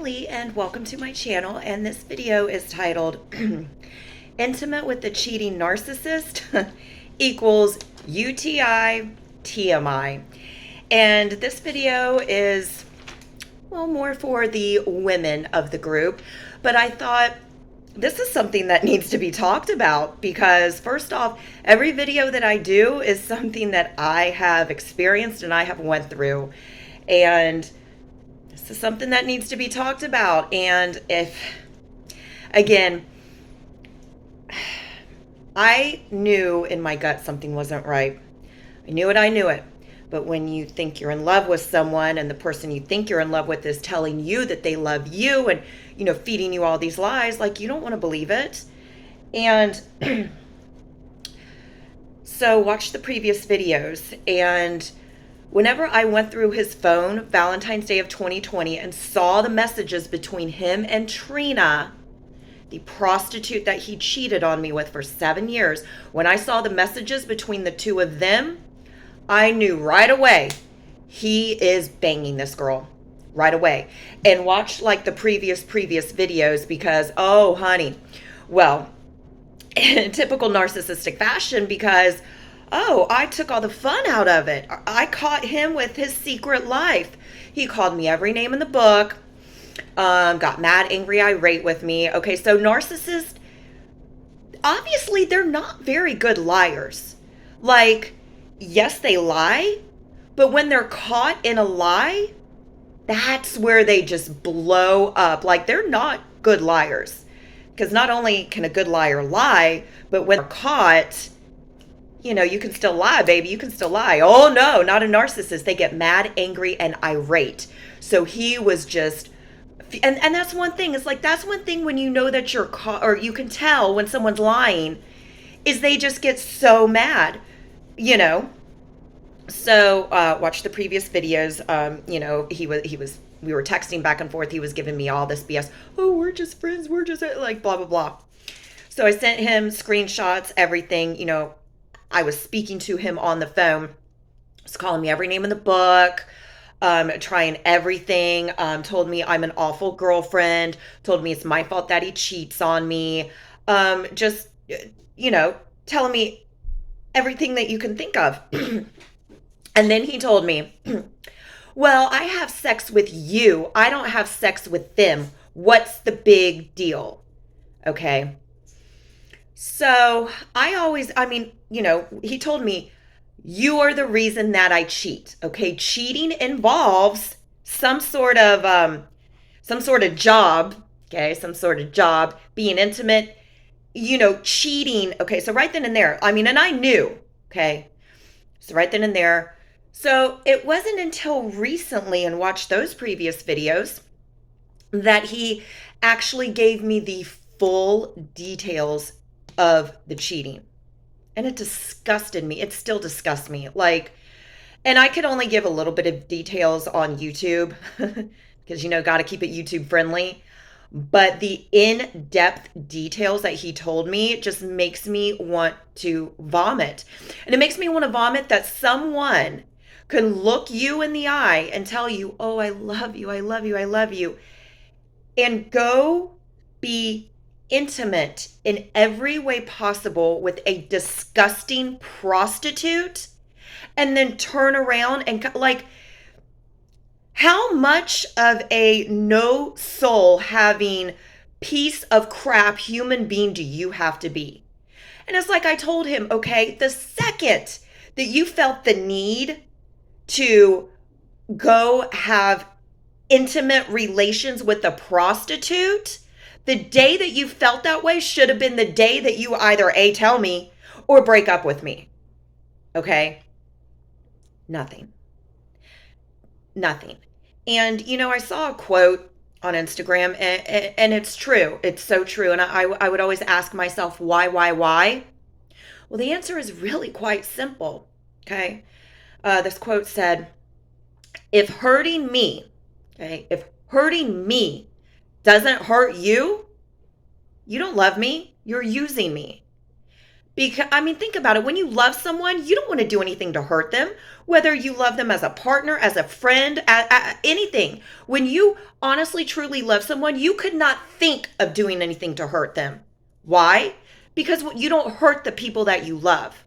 Kelly and welcome to my channel, and this video is titled Intimate with the Cheating Narcissist equals UTI TMI. And this video is, well, more for the women of the group, but I thought this is something that needs to be talked about because, first off, every video that I do is something that I have experienced and I have went through, and this is something that needs to be talked about. And again, I knew in my gut something wasn't right. I knew it. But when you think you're in love with someone and the person you think you're in love with is telling you that they love you and, feeding you all these lies, like, you don't want to believe it. And so watch the previous videos. And whenever I went through his phone, Valentine's Day of 2020, and saw the messages between him and Trina, the prostitute that he cheated on me with for 7 years, when I saw the messages between the two of them, I knew right away he is banging this girl right away. And watch like the previous videos because, oh honey, well, in typical narcissistic fashion, because I took all the fun out of it. I caught him with his secret life. He called me every name in the book, got mad, angry, irate with me. Okay, so narcissists, obviously they're not very good liars. Like, yes, they lie, but when they're caught in a lie, that's where they just blow up. Like, they're not good liars. Because not only can a good liar lie, but when they're caught, you can still lie, baby. You can still lie. Oh, no, not a narcissist. They get mad, angry, and irate. So he was just, and that's one thing. It's like, that's one thing when you know that you're caught, or you can tell when someone's lying, is they just get so mad. So watch the previous videos. We were texting back and forth. He was giving me all this BS. Oh, we're just friends. We're just like blah, blah, blah. So I sent him screenshots, everything. I was speaking to him on the phone. He's calling me every name in the book, trying everything. Told me I'm an awful girlfriend. Told me it's my fault that he cheats on me. Telling me everything that you can think of. And then he told me, well, I have sex with you. I don't have sex with them. What's the big deal? Okay. So he told me, you are the reason that I cheat. Okay. Cheating involves some sort of job. Okay. Some sort of job, being intimate, cheating. Okay. So right then and there, and I knew, okay. So right then and there. So it wasn't until recently, and watched those previous videos, that he actually gave me the full details of the cheating. And it disgusted me. It still disgusts me. And I could only give a little bit of details on YouTube because, got to keep it YouTube friendly. But the in-depth details that he told me just makes me want to vomit. And it makes me want to vomit that someone can look you in the eye and tell you, oh, I love you, I love you, I love you, and go be intimate in every way possible with a disgusting prostitute, and then turn around and how much of a no soul having piece of crap human being do you have to be? And it's like I told him, okay, the second that you felt the need to go have intimate relations with a prostitute, the day that you felt that way should have been the day that you either A, tell me, or break up with me. Okay? Nothing. And, I saw a quote on Instagram, and it's true. It's so true. And I would always ask myself, why? Well, the answer is really quite simple. Okay? This quote said, if hurting me doesn't hurt you, you don't love me, you're using me. Because, I mean, think about it. When you love someone, you don't want to do anything to hurt them, whether you love them as a partner, as a friend, anything. When you honestly, truly love someone, you could not think of doing anything to hurt them. Why? Because you don't hurt the people that you love.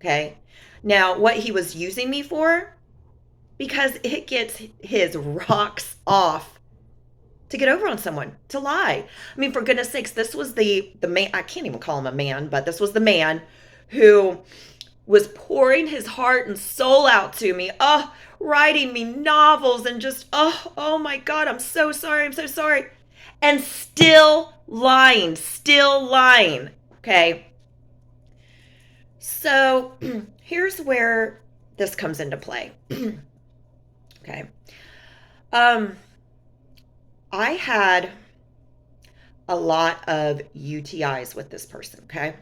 Okay. Now, what he was using me for, because it gets his rocks off to get over on someone, to lie. I mean, for goodness sakes, this was the man, I can't even call him a man, but this was the man who was pouring his heart and soul out to me. Oh, writing me novels and just, oh my God, I'm so sorry. I'm so sorry. And still lying. Okay. So here's where this comes into play. Okay. I had a lot of UTIs with this person, okay?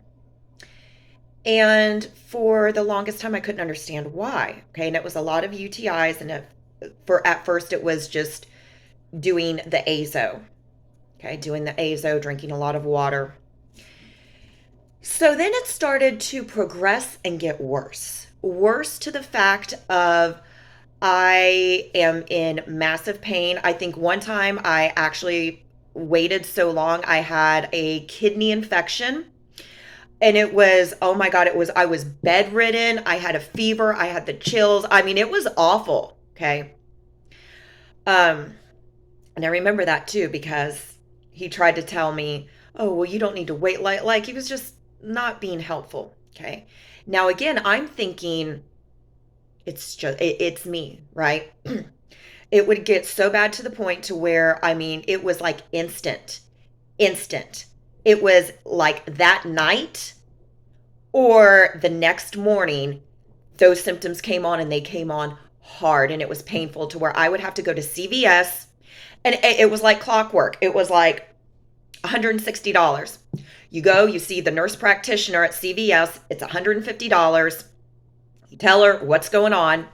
And for the longest time, I couldn't understand why, okay? And it was a lot of UTIs, and at first it was just doing the azo, okay? Doing the azo, drinking a lot of water. So then it started to progress and get worse. Worse to the fact of I am in massive pain. I think one time I actually waited so long, I had a kidney infection. And it was, oh my God, I was bedridden. I had a fever. I had the chills. I mean, it was awful. Okay. And I remember that too, because he tried to tell me, oh, well, you don't need to wait. Like he was just not being helpful. Okay. Now, again, I'm thinking it's me, right? It would get so bad to the point to where, I mean, it was like instant. It was like that night or the next morning, those symptoms came on, and they came on hard, and it was painful to where I would have to go to CVS, and it was like clockwork. It was like $160. You go, you see the nurse practitioner at CVS, it's $150. You tell her what's going on.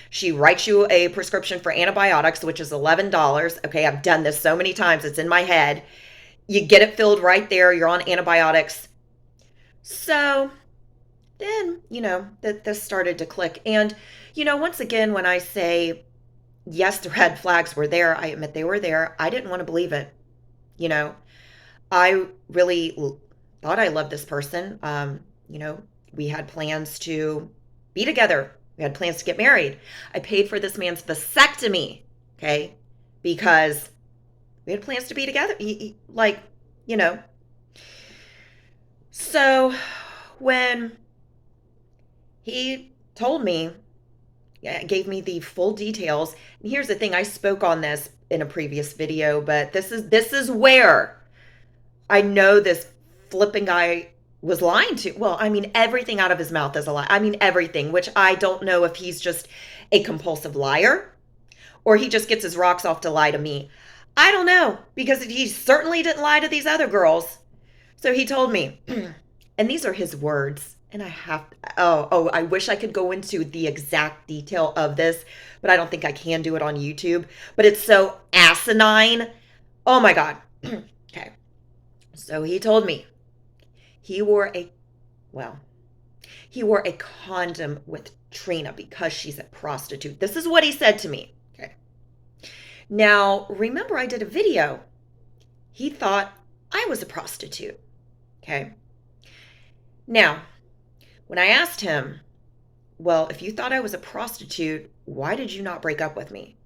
She writes you a prescription for antibiotics, which is $11. Okay, I've done this so many times, it's in my head. You get it filled right there. You're on antibiotics. So then, this started to click. And, once again, when I say, yes, the red flags were there, I admit they were there. I didn't want to believe it. I really thought I loved this person. We had plans to be together. We had plans to get married. I paid for this man's vasectomy, okay, because we had plans to be together. So when he told me, gave me the full details, and here's the thing, I spoke on this in a previous video, but this is where I know this flipping guy was lying to. Well, I mean, everything out of his mouth is a lie. I mean, everything, which I don't know if he's just a compulsive liar or he just gets his rocks off to lie to me. I don't know, because he certainly didn't lie to these other girls. So he told me, and these are his words, and I wish I could go into the exact detail of this, but I don't think I can do it on YouTube. But it's so asinine. Oh my God. Okay. So he told me he wore a condom with Trina because she's a prostitute. This is what he said to me. Okay. Now, remember I did a video. He thought I was a prostitute. Okay. Now, when I asked him, well, if you thought I was a prostitute, why did you not break up with me?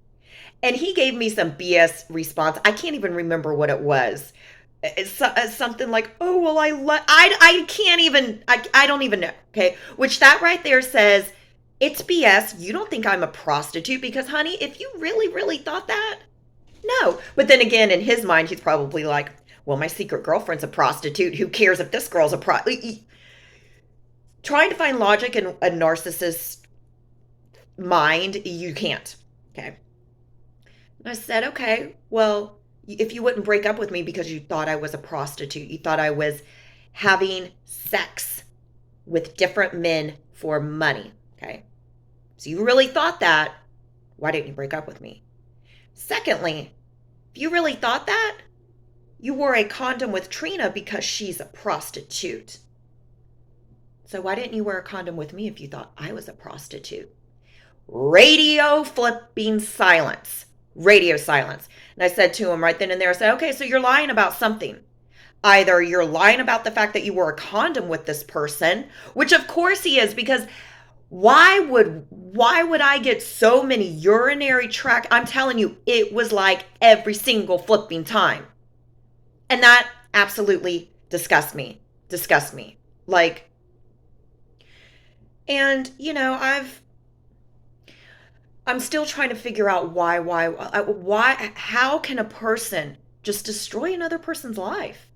And he gave me some BS response. I can't even remember what it was. It's something like, oh, well, I can't even, I don't even know. Okay. Which that right there says it's BS. You don't think I'm a prostitute because, honey, if you really, really thought that, no. But then again, in his mind, he's probably like, well, my secret girlfriend's a prostitute. Who cares if this girl's a Trying to find logic in a narcissist's mind, you can't. Okay. And I said, okay, well, if you wouldn't break up with me because you thought I was a prostitute, you thought I was having sex with different men for money, okay? So you really thought that, why didn't you break up with me? Secondly, if you really thought that, you wore a condom with Trina because she's a prostitute. So why didn't you wear a condom with me if you thought I was a prostitute? Radio flipping silence. Radio silence. And I said to him right then and there, I said, okay, so you're lying about something. Either you're lying about the fact that you wore a condom with this person, which of course he is, because why would I get so many urinary tract? I'm telling you, it was like every single flipping time. And that absolutely disgusts me. Disgusts me. Like, and you know, I'm still trying to figure out why, how can a person just destroy another person's life?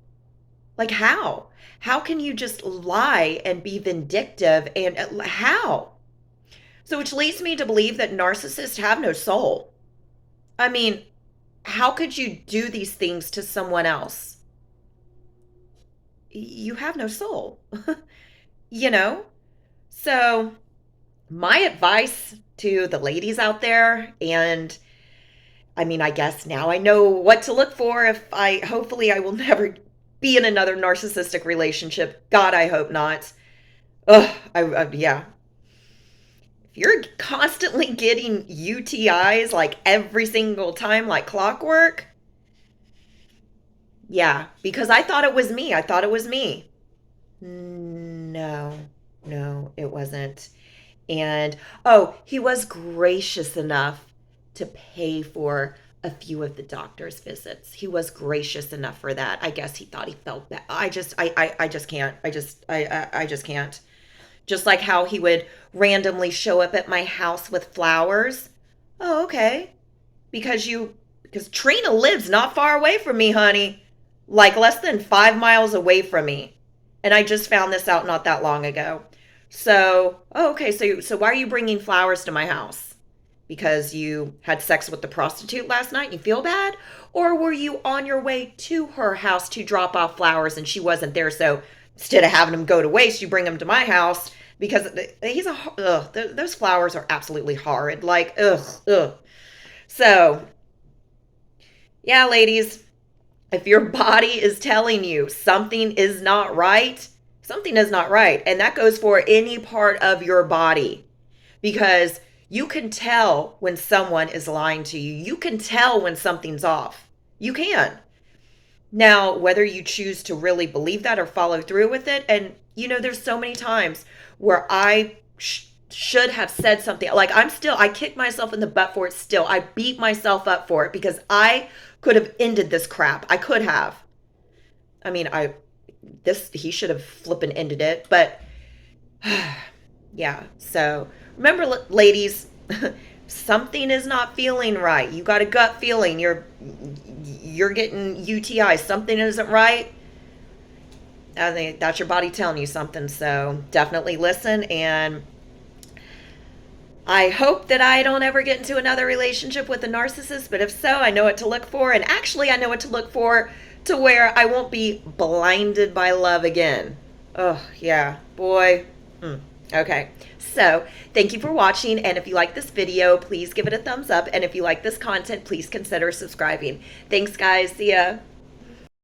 Like how? How can you just lie and be vindictive, and how? So which leads me to believe that narcissists have no soul. I mean, how could you do these things to someone else? You have no soul, you know? So my advice to the ladies out there, and I mean, I guess now I know what to look for hopefully I will never be in another narcissistic relationship. God, I hope not. Ugh, yeah. If you're constantly getting UTIs like every single time, like clockwork, yeah, because I thought it was me. I thought it was me. No, it wasn't. And, oh, he was gracious enough to pay for a few of the doctor's visits. He was gracious enough for that. I guess he thought he felt bad. I just can't. I just can't. Just like how he would randomly show up at my house with flowers. Oh, okay. Because Trina lives not far away from me, honey. Like less than 5 miles away from me. And I just found this out not that long ago. So, oh, okay. So why are you bringing flowers to my house? Because you had sex with the prostitute last night and you feel bad? Or were you on your way to her house to drop off flowers and she wasn't there? So instead of having them go to waste, you bring them to my house because those flowers are absolutely horrid. Like, ugh. So, yeah, ladies, if your body is telling you something is not right, something is not right. And that goes for any part of your body, because you can tell when someone is lying to you. You can tell when something's off. You can. Now, whether you choose to really believe that or follow through with it, and you know, there's so many times where I should have said something. Like I kick myself in the butt for it still. I beat myself up for it because I could have ended this crap. I could have. I mean, he should have flippin' ended it, but yeah. So remember, ladies, something is not feeling right. You got a gut feeling. You're getting UTI. Something isn't right. I think that's your body telling you something. So definitely listen. And I hope that I don't ever get into another relationship with a narcissist. But if so, I know what to look for. And actually, I know what to look for to where I won't be blinded by love again. Oh, yeah. Boy. Okay. So thank you for watching. And if you like this video, please give it a thumbs up. And if you like this content, please consider subscribing. Thanks, guys. See ya.